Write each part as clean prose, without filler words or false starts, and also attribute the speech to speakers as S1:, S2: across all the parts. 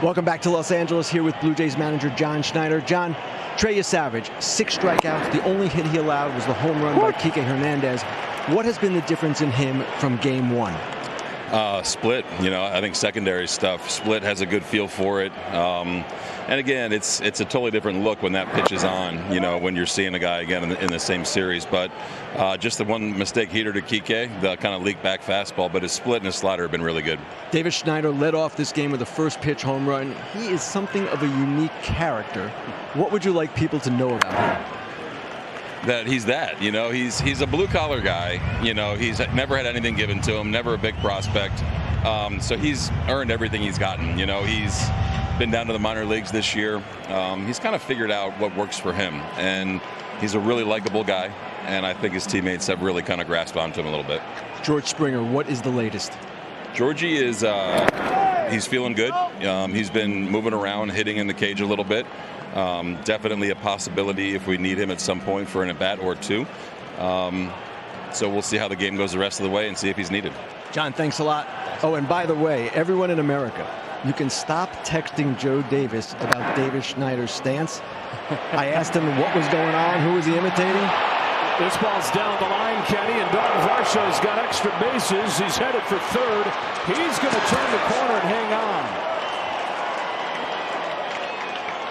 S1: Welcome back to Los Angeles, here with Blue Jays manager John Schneider. John, Trey Savage, 6 strikeouts. The only hit he allowed was the home run by Kike Hernandez. What has been the difference in him from game 1?
S2: Split, I think secondary stuff. Split has a good feel for it. And again, it's a totally different look when that pitch is on, when you're seeing a guy again in the same series. But just the one mistake heater to Kike, the kind of leak back fastball, but his split and his slider have been really good. David
S1: Schneider led off this game with a first pitch home run. He is something of a unique character. What would you like people to know about him?
S2: That he's a blue collar guy. He's never had anything given to him, never a big prospect. So he's earned everything he's gotten. He's been down to the minor leagues this year. He's kind of figured out what works for him, and he's a really likable guy. And I think his teammates have really kind of grasped onto him a little bit.
S1: George Springer, what is the latest?
S2: Georgie is he's feeling good. He's been moving around, hitting in the cage a little bit. Definitely a possibility if we need him at some point for an at-bat or two. So we'll see how the game goes the rest of the way and see if he's needed.
S1: John, thanks a lot. Oh, and by the way, everyone in America, you can stop texting Joe Davis about David Schneider's stance. I asked him what was going on, who was he imitating?
S3: This ball's down the line, Kenny, and Daulton Varsho's got extra bases. He's headed for third. He's going to turn the corner and hang on.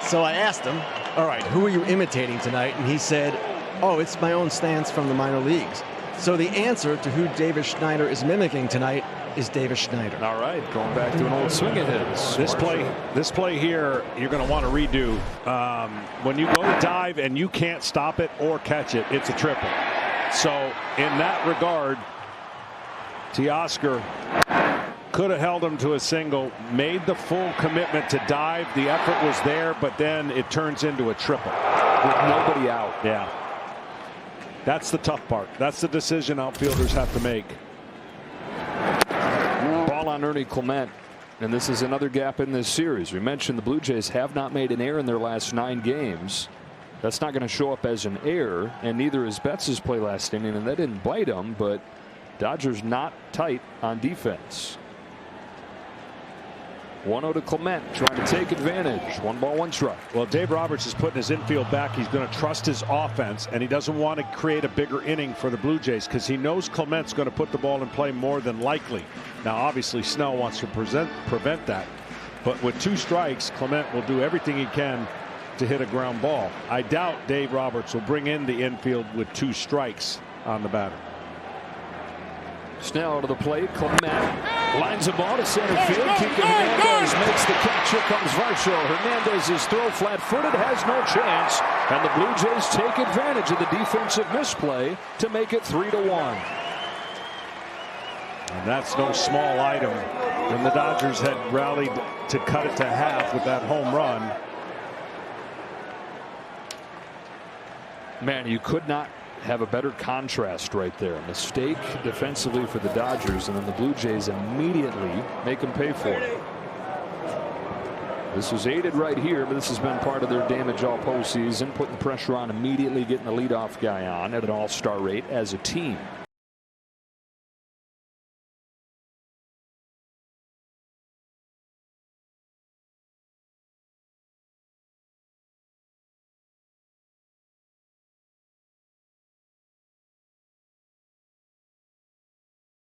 S1: So I asked him, all right, who are you imitating tonight? And he said, oh, it's my own stance from the minor leagues. So the answer to who David Schneider is mimicking tonight is David Schneider.
S3: All right, going back to an old swing of his.
S4: This play here, you're going to want to redo. When you go to dive and you can't stop it or catch it, it's a triple. So in that regard, Teoscar could have held him to a single, made the full commitment to dive. The effort was there, but then it turns into a triple
S3: with nobody out.
S4: Yeah. That's the tough part. That's the decision outfielders have to make.
S3: Ball on Ernie Clement. And this is another gap in this series. We mentioned the Blue Jays have not made an error in their last 9 games. That's not going to show up as an error, and neither is Betts' play last inning, and that didn't bite him, but Dodgers not tight on defense. 1-0 to Clement, trying to take advantage. 1 ball, 1 strike.
S4: Well, Dave Roberts is putting his infield back. He's going to trust his offense, and he doesn't want to create a bigger inning for the Blue Jays because he knows Clement's going to put the ball in play more than likely. Now, obviously, Snell wants to prevent that. But with 2 strikes, Clement will do everything he can to hit a ground ball. I doubt Dave Roberts will bring in the infield with 2 strikes on the batter.
S3: Snell to the plate. Clement lines the ball to center field. Kike Hernandez makes the catch. Here comes Varsho. Hernandez's throw flat-footed, has no chance, and the Blue Jays take advantage of the defensive misplay to make it 3-1.
S4: And that's no small item. And the Dodgers had rallied to cut it to half with that home run.
S3: Man, you could not have a better contrast right there. A mistake defensively for the Dodgers, and then the Blue Jays immediately make them pay for it. This was aided right here, but this has been part of their damage all postseason, putting pressure on immediately, getting the leadoff guy on at an all-star rate as a team.